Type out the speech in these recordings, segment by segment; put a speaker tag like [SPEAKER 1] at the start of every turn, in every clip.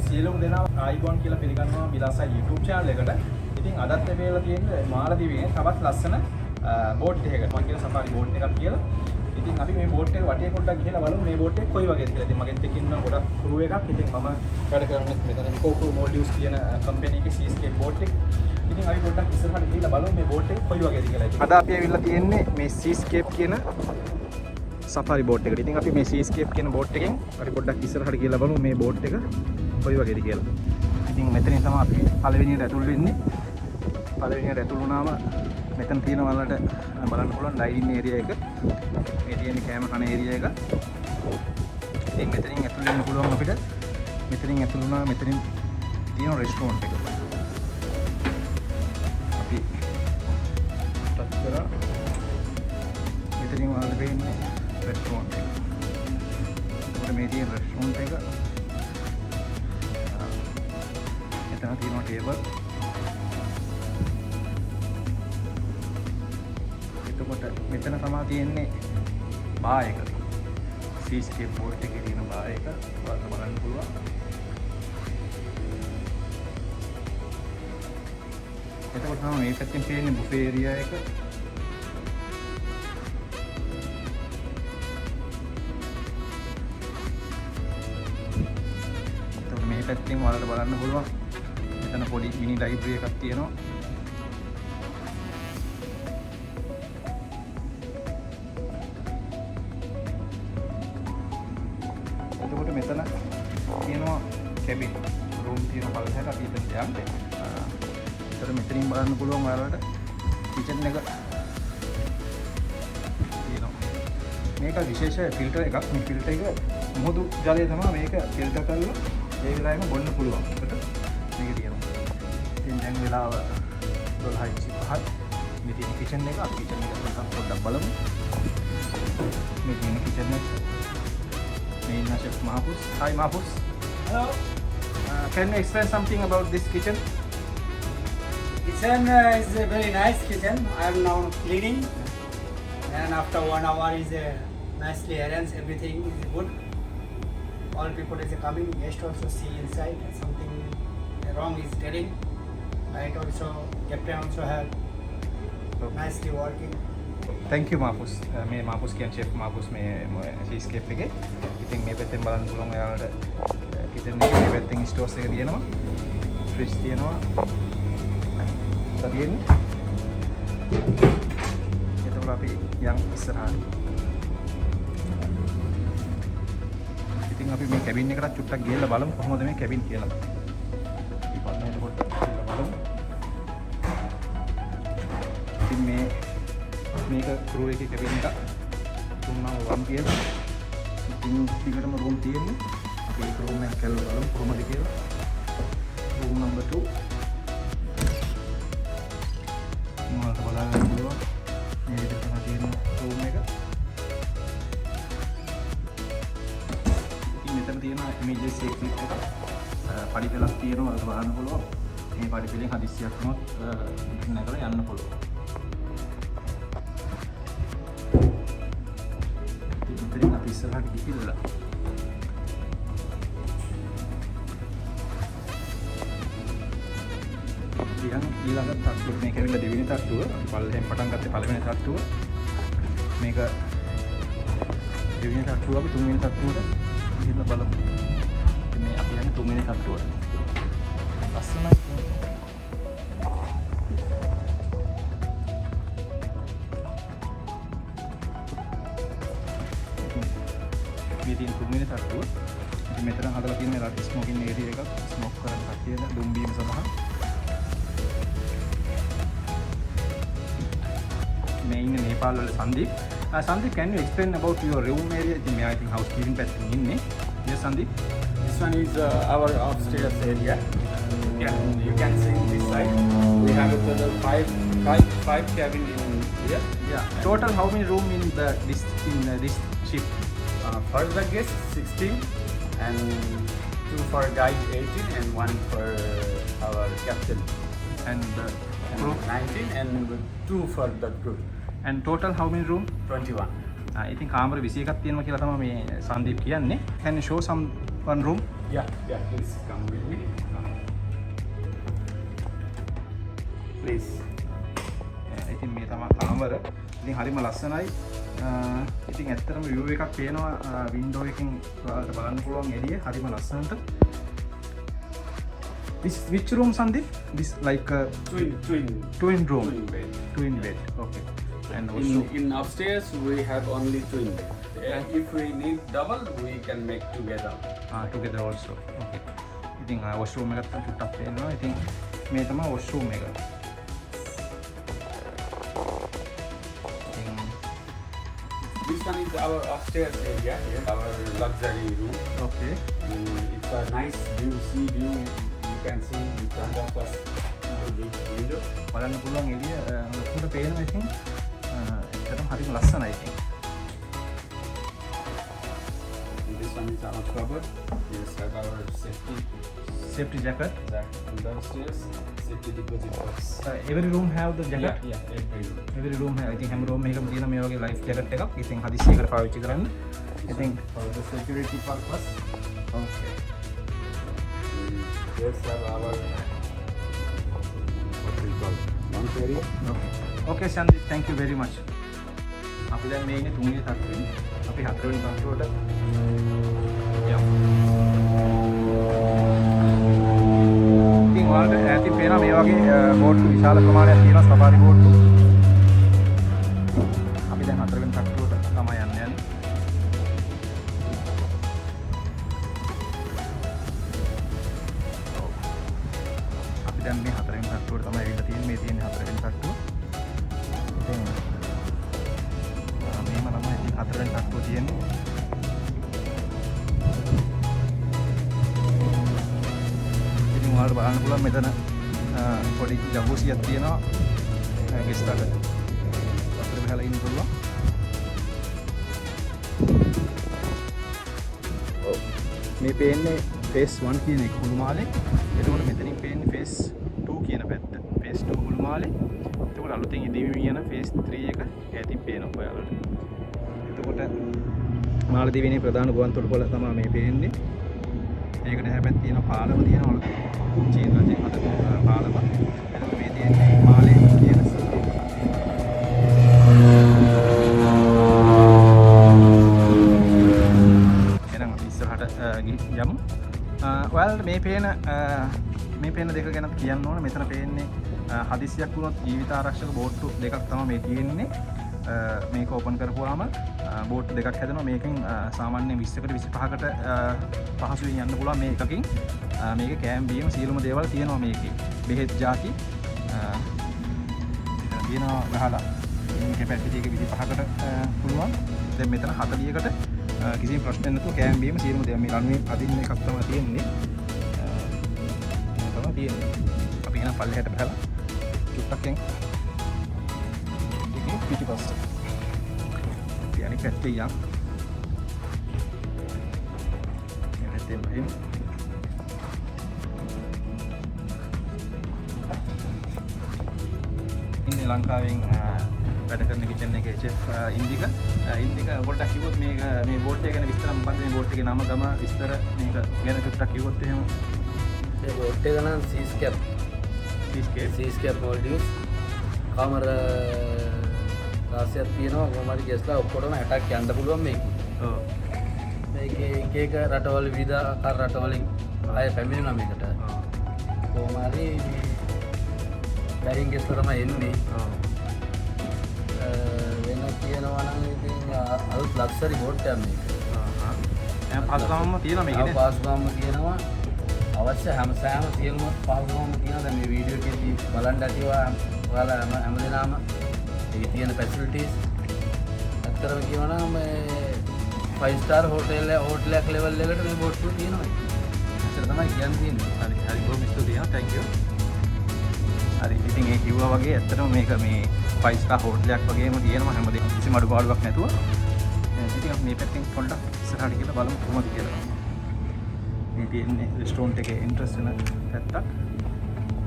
[SPEAKER 1] සියලුම දෙනා ආයිබෝන් කියලා පිළිගන්නවා විලාසයි YouTube channel එකට. ඉතින් අදත් ලැබෙලා තියෙන්නේ මාලදිවයිනේ තවත් ලස්සන බෝට් එකකට. මම කියන සෆාරි බෝට් එකක් කියලා. ඉතින් අපි මේ බෝට් එක වටේ පොඩ්ඩක් ගිහලා බලමු මේ බෝට් එක කොයි වගේද කියලා. ඉතින් මගෙත් එක්ක ඉන්න ගොඩක් ක්‍රූ එකක්. ඉතින් මම වැඩ කරන්නේ මෙතන Eco Crew Maldives කියන කම්පැනි එකේ Seascape බෝට් එක. ඉතින් අපි පොඩ්ඩක් ඉස්සරහට ගිහලා බලමු මේ බෝට් එක කොයි වගේද කියලා. අද අපි ඇවිල්ලා තියෙන්නේ මේ Seascape කියන සෆාරි බෝට් එකට. ඉතින් අපි මේ Seascape කියන බෝට් එකෙන් අපි පොඩ්ඩක් ඉස්සරහට ගිහලා බලමු මේ බෝට් එක කොයි වගේද කියලා. ඉතින් මෙතනින් තමයි අපි පළවෙනියට ඇතුල් වෙන්නේ. පළවෙනියට ඇතුල් වුණාම මෙතන තියෙන වලට බලන්න පුළුවන් ඩයිනින් ඒරියා එක. මේ තියෙන කෑම කන ඒරියා එක. ඉතින් මෙතනින් ඇතුල් වෙන්න පුළුවන් අපිට. මෙතනින් ඇතුල් වුණා මෙතනින් තියෙන රෙස්ටෝරන්ට් එක. අපි ටච් කරා මෙතනින් වල වෙන්නේ රෙස්ටෝරන්ට් එක. ඒකට මේ තියෙන රෙස්ටෝරන්ට් එක. එතන තියෙනවා ටේබල්. එතකොට මෙතන තමයි තියෙන්නේ බාර් එක. Seascape බෝට් එකේ තියෙන බාර් එක ඔයාලට බලන්න පුළුවන්. එතකොට තමයි මේ පැත්තෙන් තියෙන්නේ බුෆේ ඒරියා එක. එතකොට මේ පැත්තෙන් ඔයාලට බලන්න පුළුවන්. මෙතන පොඩි මිනි ලයිබ්‍රරි එකක් තියෙනවා. එතකොට මෙතන තියෙනවා කැබින් රූම් තියෙන පළලට අපි එතන යන්න. ඒතර මෙතනින් බලන්න පුළුවන් ඔයාලට කිචන් එක තියෙනවා. මේක විශේෂ ෆිල්ටර් එකක්. මේ ෆිල්ටර් එක මොහොදු ජලය තමයි මේක ෆිල්ටර් කරලා ඒ වෙලාවෙම බොන්න පුළුවන්. ඒකට මේක තියෙනවා. ඉතින් දැන් වෙලාව 12:05. මේ තියෙන කිචන් එක අපි කිචන් එක පොඩ්ඩක් බලමු. මේ තියෙන කිචන් එක main chef Mahfuz. Hi Mahfuz.
[SPEAKER 2] Hello.
[SPEAKER 1] Can you explain something about this kitchen?
[SPEAKER 2] Kitchen is a very nice kitchen. I am now cleaning, and after 1 hour is nicely arranged. Everything is good. All people is coming. Guest also see inside. Something wrong is telling. Right also, captain also have nicely working.
[SPEAKER 1] Thank you Mahfuz. මේ Mahfuz කියන chef Mahfuz මේ Seascape එකේ. ඉතින් මේ පැත්තෙන් බලන්න පුළුවන් ඔයාලට kitchen එකේ මේ පැත්තෙන් stores එක තියෙනවා. fridge තියෙනවා. තියෙන්නේ. එතකොට අපි යන් ඉස්සරහට. ඉතින් අපි මේ කැබින් එකට චුට්ටක් ගිහලා බලමු කොහොමද මේ කැබින් කියලා. අපි පල්ලෙහාට පොඩ්ඩක් ගිහලා බලමු. ඉතින් මේක ක්‍රූ එකේ කැබින් එක 3 කියලා. ඉතින් ටිකටම රූම් තියෙන්නේ. අපි ඒක රූම් එක කියලා බලමු කොහොමද කියලා. Room number 2. මොනවද බලන්න පුළුවන්. මේ විදිහට තමයි තියෙන රූම් එක. ඉතින් මෙතන තියෙන emergency exit එක පඩි පෙළක් තියෙනවා ඔයාලට බලන්න පුළුවන්. මේ පඩි පෙළෙන් හදිස්සියක් වුණොත් නැගලා යන්න පුළුවන්. ඉතින් අපි ඉස්සරහට ගිහිල්ලා ඊළඟ තට්ටුව මේක ඇවිල්ලා දෙවෙනි තට්ටුව. අපි පල්ලෙන් පටන් ගත්තේ පළවෙනි තට්ටුව. මේක දෙවෙනි තට්ටුව අපි තුන්වෙනි තට්ටුවට ගිහිල්ලා බලමු. ඉතින් මේ අපි යන්නේ තුන්වෙනි තට්ටුවට. ලස්සනයි. මේ තියෙන තුන්වෙනි තට්ටුව. ඉතින් මෙතන හදලා තියෙන රත් ස්මෝකින් ඒරියා එකක්. ස්මෝක් කරන්න කටියද දුම් බීම සඳහා. මේ ඉන්නේ නේපාල් වල Sandeep. Sandeep, can you explain about your room area? I think housekeeping පැත්තෙන් ඉන්නේ. Yes Sandeep.
[SPEAKER 2] This one is our upstairs area. Yeah, you can see this side. We have a total five cabin in here.
[SPEAKER 1] Yeah. Total how many room in this ship?
[SPEAKER 2] For the guest 16 and 2 for guide 18 and 1 for our captain.
[SPEAKER 1] And crew
[SPEAKER 2] 19 and 2 for the crew.
[SPEAKER 1] And total how many room?
[SPEAKER 2] 21.
[SPEAKER 1] ඉතින් කාමර 21ක් තියෙනවා කියලා තමයි මේ Sandeep කියන්නේ. Can you show some one room?
[SPEAKER 3] Yeah, please come with me. Please.
[SPEAKER 1] ඉතින් මේ තමයි කාමර. ඉතින් හරිම ලස්සනයි. ඉතින් ඇත්තටම view එකක් පේනවා window එකකින් ඔයාලට බලන්න පුළුවන් එළිය හරිම ලස්සනට. This which room Sandeep? This like a twin room. Twin bed. Okay. And also
[SPEAKER 3] In upstairs we have only twin bed. If we need double, we can make together.
[SPEAKER 1] together also. Okay. ඉතින් washroom එකත් චුට්ටක් පේනවා. ඉතින් මේ තමයි washroom එක.
[SPEAKER 3] This one is our upstairs area, our luxury room.
[SPEAKER 1] Okay.
[SPEAKER 3] It's a nice view, sea view. You can see in front of us the window.
[SPEAKER 1] බලන්න පුළුවන් එළිය ලොකුට පේනවා. ඉතින් ඇත්තටම හරිම ලස්සනයි ඉතින්.
[SPEAKER 3] This one is our cupboard. Yes, have our
[SPEAKER 1] Safety jacket.
[SPEAKER 3] and downstairs safety deposit box.
[SPEAKER 1] Every room have the jacket.
[SPEAKER 3] Yeah, every room.
[SPEAKER 1] Every room have. ඉතින් හැම room එකකම තියෙන මේ වගේ life jacket එකක්. ඉතින් හදිස්සියකට පාවිච්චි කරන්න. ඉතින්
[SPEAKER 3] For the security purpose.
[SPEAKER 1] okay.
[SPEAKER 3] Here's our what we call lunch area.
[SPEAKER 1] Okay Sandeep, thank you very much. අපි දැන් මේ ඉන්නේ තුන්වෙනි තත්ත්වෙන්නේ. අපි හතරවෙනි තත්ත්වයට යමු. ඉතින් ඔයාලට ඈතින් පේනවා මේ වගේ බෝට්ටු විශාල ප්‍රමාණයක් තියෙනවා සෆාරි බෝට්ටු. අපි දැන් හතරවෙනි තත්ත්වයට තමයි යන්නේ. අපි දැන් මේ හතරවෙනි තත්ත්වයට තමයි ඇවිල්ලා තියෙන්නේ. මේ තියෙන්නේ හතරවෙනි තත්ත්වය. ඉතින් මේම තමයි ඉතින් හතරවෙනි තත්ත්වය තියෙන්නේ. ඉතින් ඔයාලට බලන්න පුළුවන් මෙතන පොඩි ජගුසියක් තියෙනවා. ගෙස්ට්ට වතුර බහලා ඉන්න පුළුවන්. මේ පේන්නේ phase 1 කියන එක කුළුමාලේ. එතකොට මෙතනින් පේන්නේ phase 2 කියන පැත්ත. phase 2 කුළුමාලේ. එතකොට අලුතෙන් ඉදිවි යන phase 3 එක ඈතින් පේනවා ඔයාලට. එතකොට මාලදිවයිනේ ප්‍රධාන ගුවන් තොටුපළ තමයි මේ පේන්නේ. ඒකට හැබැයි තියෙන පාලම තියෙනවා චීන රජයේ හදපු පාලම. එතකොට මේ තියෙන්නේ මාලේ කියන එහෙනම් අපි ඉස්සරහට යමු. ඔයාලට මේ පේන දෙක ගැන කියන්න ඕන. මෙතන පේන්නේ හදිසියක් වුණොත් ජීවිත ආරක්ෂක බෝට්ටු දෙකක් තමයි මේ තියෙන්නේ. මේක ඕපන් කරපුවාම බෝට්ටු දෙකක් හැදෙනවා. මේකෙන් සාමාන්‍යයෙන් 20කට 25කට පහසුවෙන් යන්න පුළුවන් මේ එකකින්. මේකේ කෑම බීම සියලුම දේවල් තියෙනවා මේකේ. බෙහෙත් ಜಾති තියෙනවා ගහලා. මේ කැපැසිටි එක 25කට පුළුවන්. දැන් මෙතන 40කට කිසිම ප්‍රශ්නයක් නැතුව කෑම බීම සියලුම දේවල් මේ රන්වේ අදින්න එකක් තමයි තියෙන්නේ. මේ තමයි තියෙන්නේ. අපි එන පල්ලෙහාට බහලා චුට්ටක්ෙන් එකේ පිටිපස්ස. අපි අනිත් පැත්තේ යන්. මේ පැත්තෙන් බහිමු. ඉන්නේ ලංකාවෙන් වැඩ කරන කිචන් එකේ chef ඉන්දික පොඩ්ඩක් කිව්වොත් මේක මේ බෝට් එක ගැන විස්තර මොකක්ද මේ බෝට් එකේ නම ගම විස්තර මේක ගැන චුට්ටක් කිව්වොත් එහෙම
[SPEAKER 4] මේ බෝට් එක නම් සීස්කැප් මෝල්ඩිව්ස් කාමර රාශියක් තියෙනවා. කොහොමද ගියස්ලා ඔක්කොටම 60ක් යන්න පුළුවන් මේකේ.
[SPEAKER 1] ඔව්.
[SPEAKER 4] මේකේ එක රටවල විවිධ ආකාර රටවලින් අය පැමිණෙනවා මේකට. කොහොමද බැරින් ගියස්ලා තමයි එන්නේ.
[SPEAKER 1] ඔව්.
[SPEAKER 4] වෙන කියනවා නම් ඉතින් අලුත් ලක්ෂරි බෝට් එකක් මේක.
[SPEAKER 1] එහෙනම් පහසුකම්ම තියෙනවා මේකේ.
[SPEAKER 4] පහසුකම්ම තියෙනවා. අවශ්‍ය හැම සියලුම පහසුකම්ම තියෙනවා. දැන් මේ වීඩියෝ එකේදී බලන්න ඇතිවා ඔයාලා හැමදෙනාම මේ තියෙන ෆැසිලිටිස් අත්‍තරම කියනවා නම් මේ 5 star හෝටලයක් ලෙවල් එකකට මේ බෝට් එක තියෙනවා. ඒතර තමයි කියන්නේ.
[SPEAKER 1] හරි බොහොම ස්තුතියි. thank you. හරි ඉතින් ඒ කිව්වා වගේ ඇත්තටම මේක මේ 5 star හෝටලයක් වගේම තියෙනවා හැමදේම කිසිම අඩුපාඩුවක් නැතුව. ඉතින් අපි මේ පැත්තෙන් පොඩ්ඩක් ඉස්සරහට ගිහලා බලමු කොහොමද කියලා. මේ තියෙන්නේ රෙස්ටෝරන්ට් එකේ එන්ට්‍රස් වෙන පැත්තක්.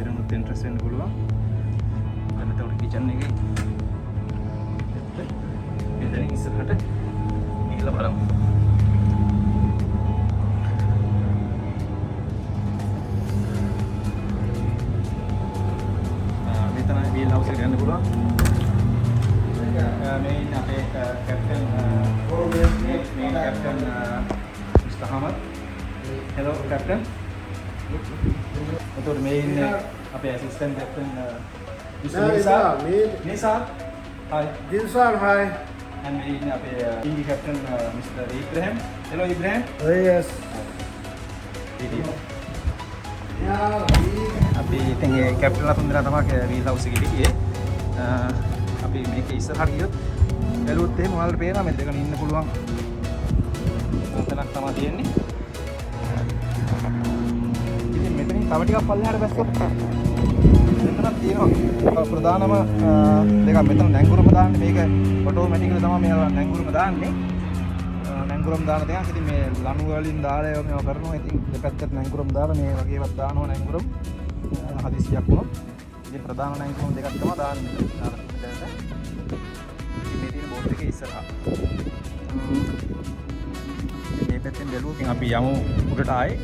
[SPEAKER 1] ඉරමුත් එන්ට්‍රස් වෙන්න පුළුවන්. දැන් මෙතන කිචන් එකේ මෙතනින් ඉස්සරහට ගිහලා බලමු. හවුස් එකට යන්න පුළුවන්. මේ ඉන්න අපේ කැප්ටන් මේ captain mister Hamad. Hello captain. එතකොට මේ ඉන්න අපේ assistant captain mister Nisar. Hi.
[SPEAKER 5] Dilshan, hi.
[SPEAKER 1] And we in Hindi captain Mr. Ibrahim. Hello Ibrahim.
[SPEAKER 5] Oh, yes.
[SPEAKER 1] අපි ඉතින් ඒ කැප්ටන්ලා තුන්දෙනා තමයි වීල් හවුස් එකේ හිටියේ. අපි මේකේ ඉස්සරහට ගියොත් බැලුවොත් එහෙම ඔයාලට පේනවා මෙතන ඉන්න පුළුවන්. තැනක් තමයි තියෙන්නේ. ඉතින් මෙතනින් තව ටිකක් පල්ලෙහාට බැස්සොත් මෙතනක් තියෙනවා ප්‍රධානම දෙකක්. මෙතන නැංගුරම දාන්නේ මේක ඔටෝමැටිකලි තමයි මේ නැංගුරම දාන්නේ. නැංගුරම් දාන දෙයක්. ඉතින් මේ ලණු වලින් දාලා මේව කරනවා. ඉතින් දෙපැත්තට නැංගුරම් දාලා මේ වගේවත් දානවා නැංගුරම්. හදිසියක් වුණොත්. ඉතින් ප්‍රධාන නැංගුරම් දෙකක් තමයි දාන්නේ. මේ තියෙන බෝට් එකේ ඉස්සරහා. මේ පැත්තෙන් බැලුවොත් ඉතින් අපි යමු උඩට ආයේ.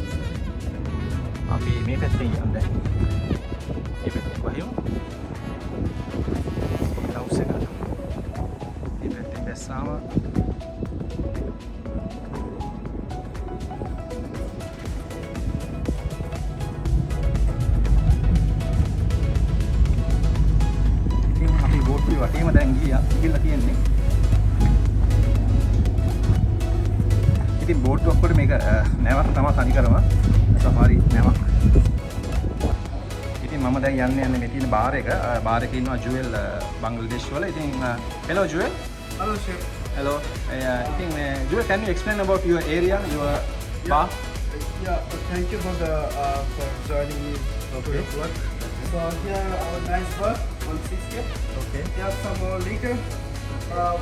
[SPEAKER 1] අපි මේ පැත්තෙන් යන්න දැන්. මේ පැත්තෙන් කොහෙම? හවුස් එකට. මේ පැත්තෙන් බැස්සාම වටේම දැන් ගිහිල්ලා තියෙන්නේ. ඉතින් බෝට් ඔක්කොට මේක නැවක් තමයි තනිකරම සෆාරි නැවක්. ඉතින් මම දැන් යන්නේ මේ තියෙන බාර් එක. බාර් එකේ ඉන්නවා ජුවෙල් බංග්ලාදේශ වල. ඉතින් hello Jewel.
[SPEAKER 5] Hello, chef.
[SPEAKER 1] Hello. ඉතින් Jewel, can you explain about your area, your bar?
[SPEAKER 5] Yeah, thank you for joining me for your work. So here our nice bar on 6K.
[SPEAKER 1] Okay.
[SPEAKER 5] We have some liquor.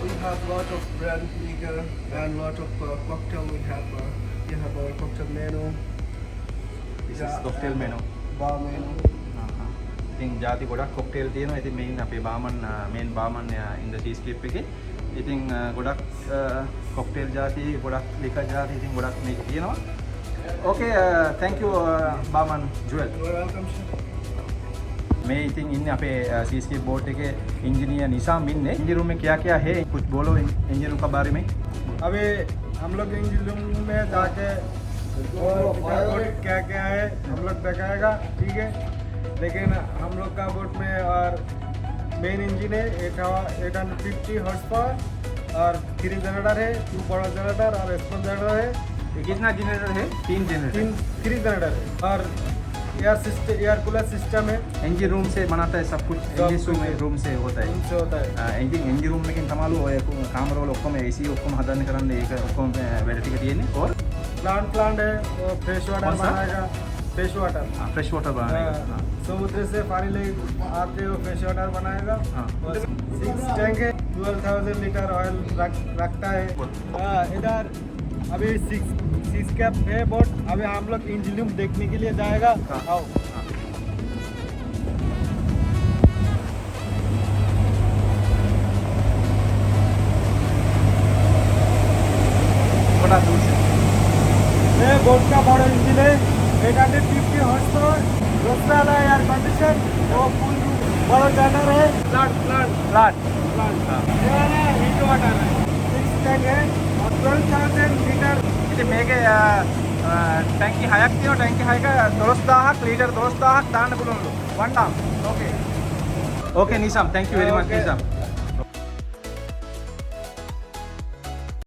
[SPEAKER 5] We have lot of brand liquor and lot of cocktail. We have our cocktail menu.
[SPEAKER 1] This is cocktail menu.
[SPEAKER 5] Bar menu.
[SPEAKER 1] ඉතින් ಜಾති ගොඩක් cocktail තියෙනවා. ඉතින් මේ ඉන්න අපේ බාමන් මේන් බාමන් in the seascape එකේ. ඉතින් ගොඩක් කොක්ටේල් ಜಾති ගොඩක් ලිකර් ಜಾති ඉතින් ගොඩක් මේක තියෙනවා. Okay, thank you බාමන් Jewel.
[SPEAKER 5] You're welcome, chef.
[SPEAKER 1] मैं इतनी इन पे सीएसके बोर्ड के इंजीनियर निशाम इनने इंजन रूम में क्या क्या है कुछ बोलो इंजन रूम का बारे में.
[SPEAKER 5] अभी हम लोग इंजन रूम में जाके क्या क्या है हम लोग दिखाएगा, ठीक है. लेकिन हम लोग का बोट में और मेन इंजन है 850 हॉर्स पावर और 3 जनरेटर है, 2 बड़ा जनरेटर और स्मॉल जनरेटर है.
[SPEAKER 1] ये कितना जनरेटर है? 3 जनरेटर.
[SPEAKER 5] 3 जनरेटर है और एयर कूलर सिस्टम है.
[SPEAKER 1] इंजन रूम से बनाता है सब कुछ. इंजन रूम से होता है.
[SPEAKER 5] से होता है.
[SPEAKER 1] इंजन रूम में तमालू कामरा ඔක්කොම AC ඔක්කොම හදන්න කරන්න ඒක ඔක්කොම වැඩ ටික තියෙන්නේ. और
[SPEAKER 5] प्लांट है वो फ्रेश वाटर
[SPEAKER 1] कौन सा?
[SPEAKER 5] बनाएगा. Fresh water.
[SPEAKER 1] फ्रेश वाटर बनाएगा.
[SPEAKER 5] समुद्र से पानी ले आके वो फ्रेश वाटर बनाएगा.
[SPEAKER 1] हाँ.
[SPEAKER 5] 6 टैंक है, 12,000 लीटर ऑयल रखता है. इधर अभी 6 कैप है बोट. अभी हम लोग इंजन रूम देखने के लिए जाएगा. आओ.
[SPEAKER 1] बड़ा दूर से
[SPEAKER 5] ये बोट का बड़ा इंजन है 850 हॉर्स पावर. दूसरा वाला एयर कंडीशन वो फुल बड़ा जनरेटर है. प्लांट ये वाला हीट वाटर है. 6 टैंक है और 12,000 लीटर.
[SPEAKER 1] ඉතින් මේකේ ටැංකි 6ක් තියෙනවා. ටැංකි 6ක 12000ක් ලීටර් 12000ක් දාන්න පුළුවන්ලු. one time. Okay. Okay Nisam, thank you very much
[SPEAKER 5] Okay.
[SPEAKER 1] Nisam.